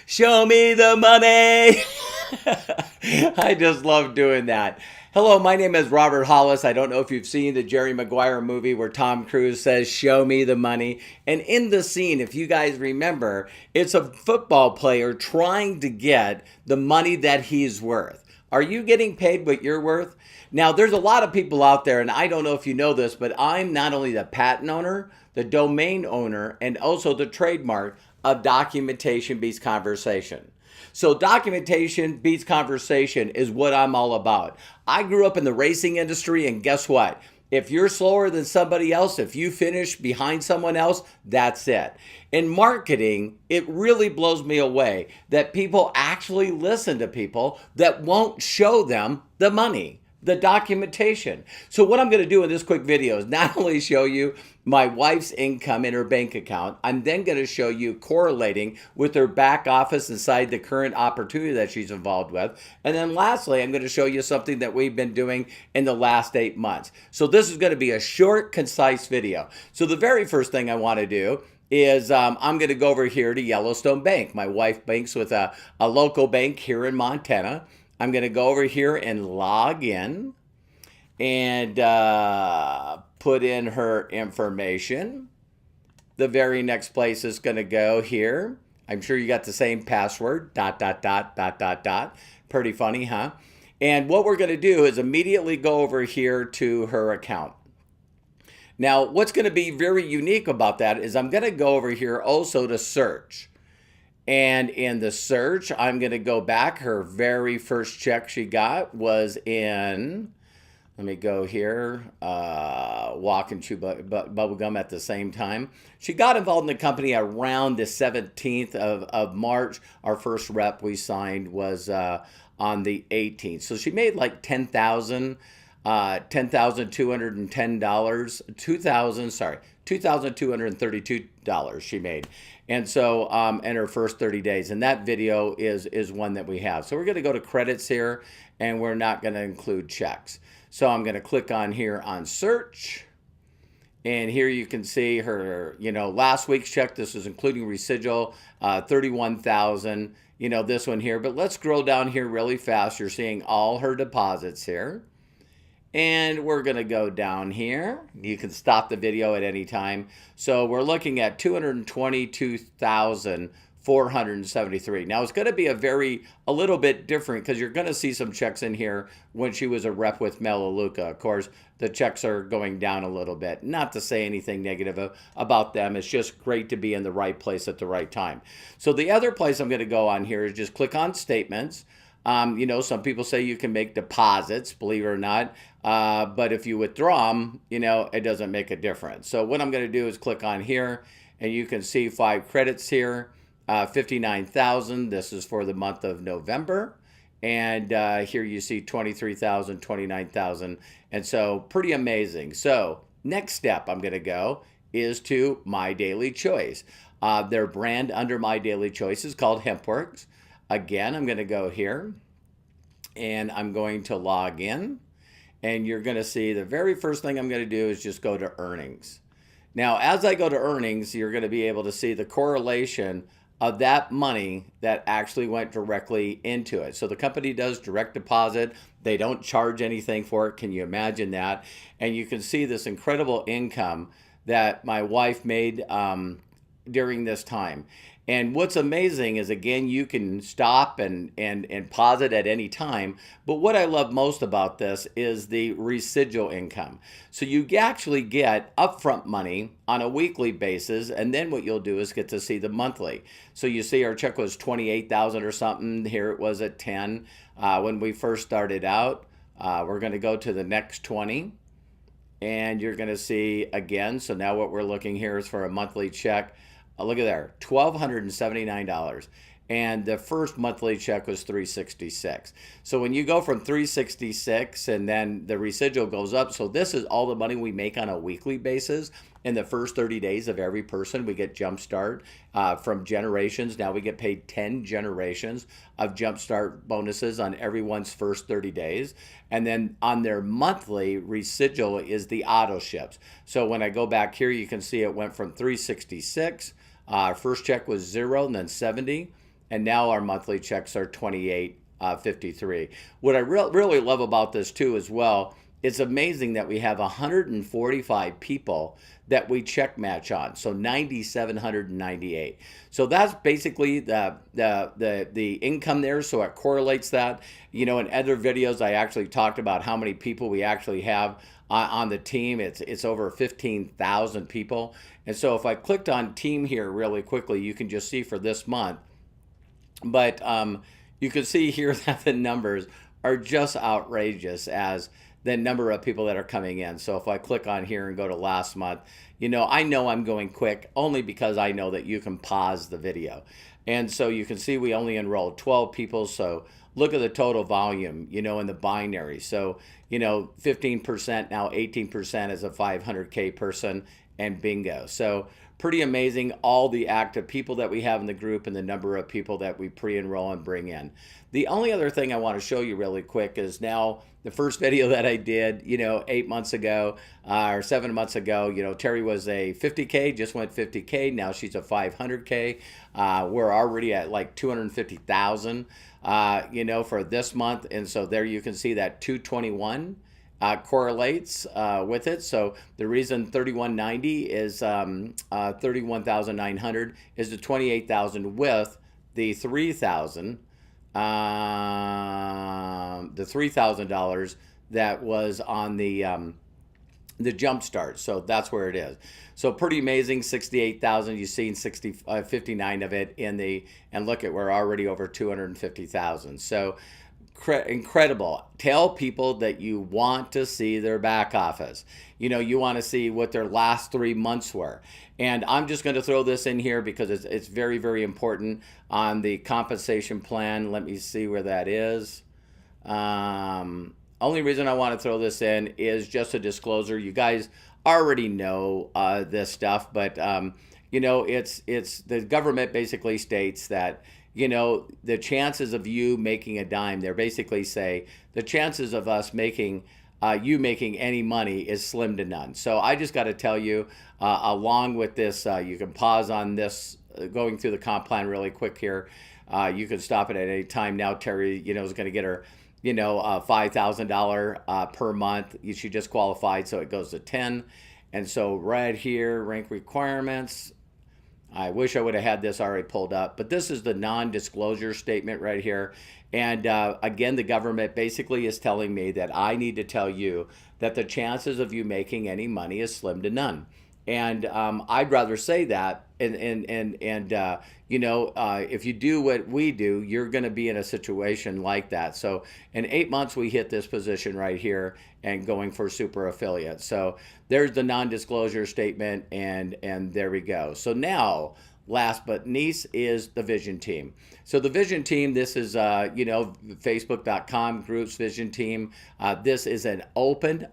Show me the money. I just love doing that. Hello, my name is Robert Hollis. I don't know if you've seen the Jerry Maguire movie where Tom Cruise says, "Show me the money." And in the scene, if you guys remember, it's a football player trying to get the money that he's worth. Are you getting paid what you're worth? Now, there's a lot of people out there, and I don't know if you know this, but I'm not only the patent owner, the domain owner, and also the trademark of Documentation Beats Conversation. So documentation beats conversation is what I'm all about. I grew up in the racing industry, and guess what? If you're slower than somebody else, if you finish behind someone else, that's it. In marketing, it really blows me away that people actually listen to people that won't show them the money, the documentation. So what I'm going to do in this quick video is not only show you my wife's income in her bank account, I'm then going to show you correlating with her back office inside the current opportunity that she's involved with. And then lastly, I'm going to show you something that we've been doing in the last 8 months. So this is going to be a short, concise video. So the very first thing I want to do is I'm going to go over here to Yellowstone Bank. My wife banks with a local bank here in Montana. I'm going to go over here and log in and put in her information. The very next place is going to go here. I'm sure you got the same password, ... Pretty funny, huh? And what we're going to do is immediately go over here to her account. Now, what's going to be very unique about that is I'm going to go over here also to search. And in the search, I'm going to go back. Her very first check she got was in, let me go here, walk and chew bubble gum at the same time. She got involved in the company around the 17th of March. Our first rep we signed was on the 18th. So she made like $10,210, $2,232 she made. And so in her first 30 days. And that video is one that we have. So we're going to go to credits here, and we're not going to include checks. So I'm going to click on here on search. And here you can see her, last week's check. This is including residual, 31,000, this one here. But let's scroll down here really fast. You're seeing all her deposits here. And we're going to go down here. You can stop the video at any time. So we're looking at 222,473. Now it's going to be a little bit different because you're going to see some checks in here when she was a rep with Melaleuca. Of course, the checks are going down a little bit. Not to say anything negative about them. It's just great to be in the right place at the right time. So the other place I'm going to go on here is just click on statements. Some people say you can make deposits, believe it or not. But if you withdraw them, it doesn't make a difference. So what I'm going to do is click on here, and you can see 5 credits here, 59,000. This is for the month of November. And here you see 23,000, 29,000. And so pretty amazing. So next step I'm going to go is to My Daily Choice. Their brand under My Daily Choice is called HempWorks. Again, I'm going to go here, and I'm going to log in, and you're going to see the very first thing I'm going to do is just go to earnings. Now, as I go to earnings, you're going to be able to see the correlation of that money that actually went directly into it. So the company does direct deposit. They don't charge anything for it. Can you imagine that? And you can see this incredible income that my wife made during this time. And what's amazing is, again, you can stop and pause it at any time. But what I love most about this is the residual income. So you actually get upfront money on a weekly basis, and then what you'll do is get to see the monthly. So you see our check was 28,000 or something. Here it was at 10 when we first started out. We're going to go to the next 20. And you're going to see again. So now what we're looking here is for a monthly check. Look at there, $1,279. And the first monthly check was $366. So when you go from $366 and then the residual goes up, so this is all the money we make on a weekly basis. In the first 30 days of every person, we get Jumpstart from generations. Now we get paid 10 generations of Jumpstart bonuses on everyone's first 30 days. And then on their monthly residual is the auto ships. So when I go back here, you can see it went from $366. First check was 0 and then 70. and now our monthly checks are 28.53. What I really love about this too as well, it's amazing that we have 145 people that we check match on, so 9,798. So that's basically the income there. So it correlates that. In other videos, I actually talked about how many people we actually have on the team. It's over 15,000 people. And so if I clicked on team here really quickly, you can just see for this month. But you can see here that the numbers are just outrageous as the number of people that are coming in. So if I click on here and go to last month, I know I'm going quick only because I know that you can pause the video. And so you can see we only enrolled 12 people. So look at the total volume, in the binary. So, 15%, now 18% is a 500K person, and bingo. So pretty amazing, all the active people that we have in the group and the number of people that we pre-enroll and bring in. The only other thing I want to show you really quick is now the first video that I did, 8 months ago or 7 months ago, Terry was a 50K, just went 50K. Now she's a 500K. We're already at like 250,000, for this month. And so there you can see that 221 correlates with it. So the reason 3190 is 31,900 is the 28,000 with the 3,000. The $3,000 that was on the jump start. So that's where it is. So pretty amazing. 68,000. You've seen 59 of it in the, and look at, we're already over 250,000. So incredible. Tell people that you want to see their back office. You want to see what their last 3 months were. And I'm just going to throw this in here because it's very, very important on the compensation plan. Let me see where that is. Only reason I want to throw this in is just a disclosure. You guys already know this stuff, but it's the government basically states that the chances of you making a dime, they basically say the chances of us making you making any money is slim to none. So I just got to tell you, along with this, you can pause on this, going through the comp plan really quick here. You can stop it at any time. Now Terry, is going to get her, $5,000 per month. She just qualified, so it goes to 10. And so right here, rank requirements. I wish I would have had this already pulled up, but this is the non-disclosure statement right here. And again, the government basically is telling me that I need to tell you that the chances of you making any money is slim to none. And I'd rather say that. If you do what we do, you're going to be in a situation like that. So in 8 months, we hit this position right here and going for super affiliate. So there's the non-disclosure statement, and there we go. So now, last but not least is the Vision Team. So the Vision Team, this is, Facebook.com groups Vision Team. This is an open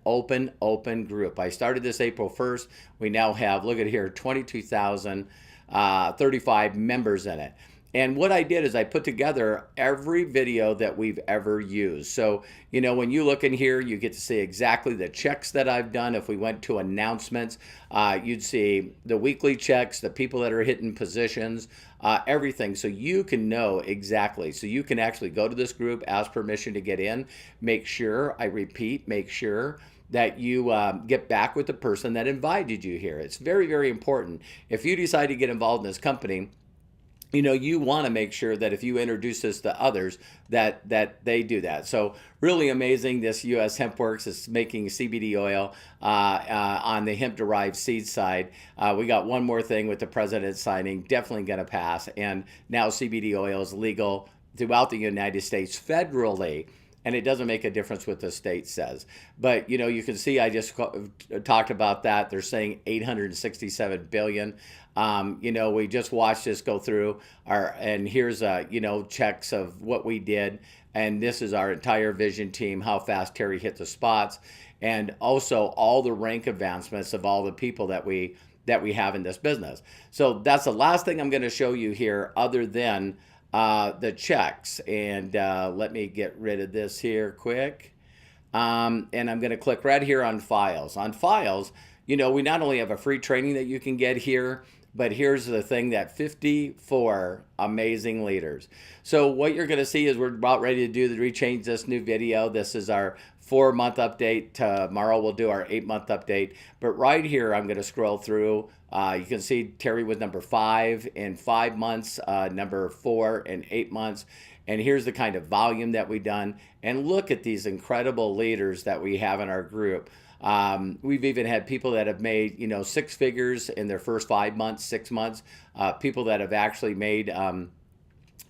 group. I started this April 1st. We now have, look at here, 22,035 members in it. And what I did is I put together every video that we've ever used. So, when you look in here, you get to see exactly the checks that I've done. If we went to announcements, you'd see the weekly checks, the people that are hitting positions, everything. So you can know exactly. So you can actually go to this group, ask permission to get in, make sure that you get back with the person that invited you here. It's very, very important. If you decide to get involved in this company, you want to make sure that if you introduce this to others, that they do that. So really amazing. This U.S. Hemp Works is making CBD oil on the hemp-derived seed side. We got one more thing with the president signing, definitely going to pass. And now CBD oil is legal throughout the United States federally. And it doesn't make a difference what the state says. But, you can see I just talked about that. They're saying $867 billion. We just watched this go through and here's, checks of what we did. And this is our entire Vision Team, how fast Terry hit the spots. And also all the rank advancements of all the people that we have in this business. So that's the last thing I'm going to show you here other than the checks. And let me get rid of this here quick. And I'm going to click right here on files. On files, we not only have a free training that you can get here, But here's the thing, that 54 amazing leaders. So what you're going to see is we're about ready to rechange this new video. This is our 4-month update. Tomorrow we'll do our 8-month update. But right here, I'm going to scroll through. You can see Terry was number 5 in 5 months, number 4 in 8 months. And here's the kind of volume that we've done. And look at these incredible leaders that we have in our group. We've even had people that have made, 6 figures in their first 5 months, 6 months. People that have actually made,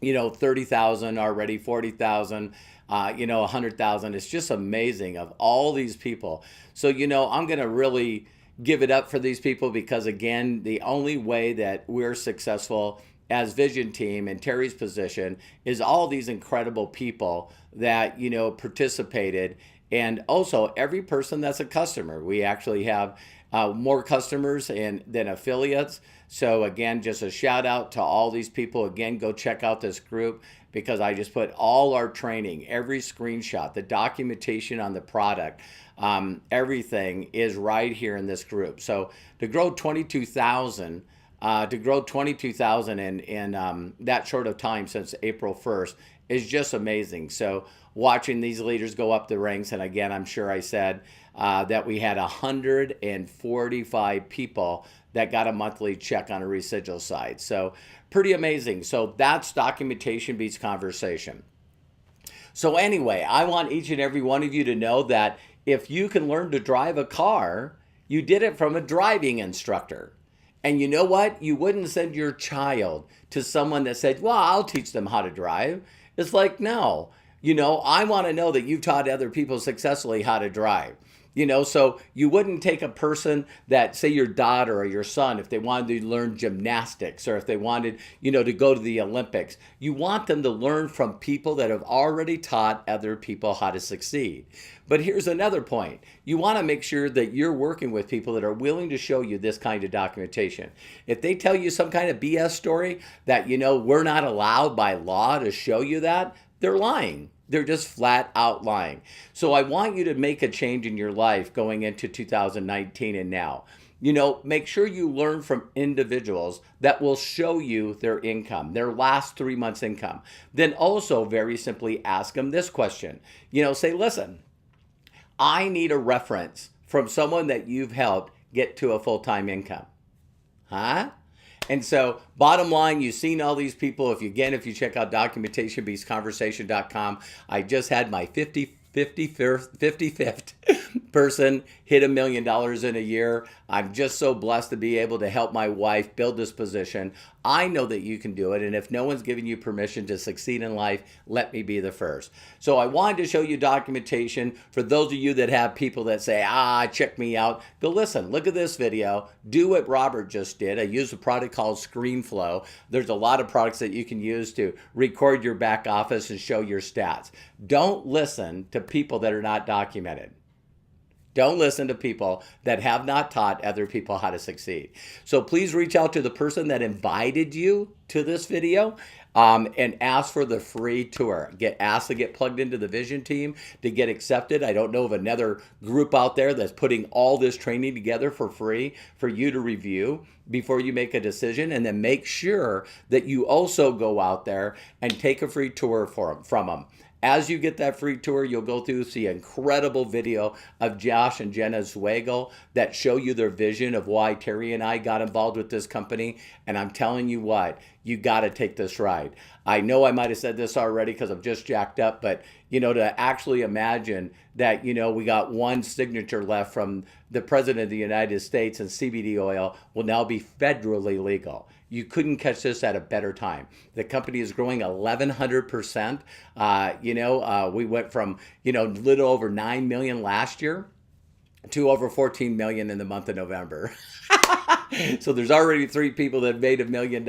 30,000 already, 40,000, 100,000. It's just amazing of all these people. So, I'm going to really give it up for these people because, again, the only way that we're successful as Vision Team in Terry's position is all these incredible people that, participated. And also every person that's a customer. We actually have more customers than affiliates. So again, just a shout out to all these people. Again, go check out this group because I just put all our training, every screenshot, the documentation on the product, everything is right here in this group. So to grow 22,000, in that short of time since April 1st is just amazing. So watching these leaders go up the ranks, and again, I'm sure I said that we had 145 people that got a monthly check on a residual side. So pretty amazing. So that's documentation beats conversation. So anyway, I want each and every one of you to know that if you can learn to drive a car, you did it from a driving instructor. And you know what? You wouldn't send your child to someone that said, well, I'll teach them how to drive. It's like, no, I want to know that you've taught other people successfully how to drive. So you wouldn't take a person that, say, your daughter or your son, if they wanted to learn gymnastics or if they wanted, to go to the Olympics. You want them to learn from people that have already taught other people how to succeed. But here's another point. You want to make sure that you're working with people that are willing to show you this kind of documentation. If they tell you some kind of BS story that, we're not allowed by law to show you that, they're lying. They're just flat out lying. So I want you to make a change in your life going into 2019 and now. Make sure you learn from individuals that will show you their income, their last 3 months' income. Then also very simply ask them this question. Say, listen, I need a reference from someone that you've helped get to a full-time income. Huh? And so bottom line, you've seen all these people. If you check out documentationbeatsconversation.com, I just had my 55th person hit $1 million in a year. I'm just so blessed to be able to help my wife build this position. I know that you can do it. And if no one's giving you permission to succeed in life, let me be the first. So I wanted to show you documentation for those of you that have people that say, check me out. Go listen, look at this video. Do what Robert just did. I used a product called ScreenFlow. There's a lot of products that you can use to record your back office and show your stats. Don't listen to people that are not documented. Don't listen to people that have not taught other people how to succeed. So please reach out to the person that invited you to this video and ask for the free tour. Get asked to get plugged into the Vision Team to get accepted. I don't know of another group out there that's putting all this training together for free for you to review before you make a decision. And then make sure that you also go out there and take a free tour from them. As you get that free tour, you'll go through, see an incredible video of Josh and Jenna Zweigel that show you their vision of why Terry and I got involved with this company. And I'm telling you what, you got to take this ride. I know I might have said this already because I'm just jacked up, but to actually imagine that, we got one signature left from the President of the United States and CBD oil will now be federally legal. You couldn't catch this at a better time. The company is growing 1,100%. We went from, little over 9 million last year to over 14 million in the month of November. So there's already 3 people that made $1 million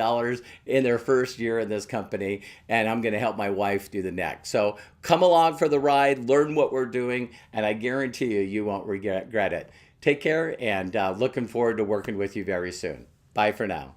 in their first year in this company, and I'm going to help my wife do the next. So come along for the ride, learn what we're doing, and I guarantee you won't regret it. Take care, and looking forward to working with you very soon. Bye for now.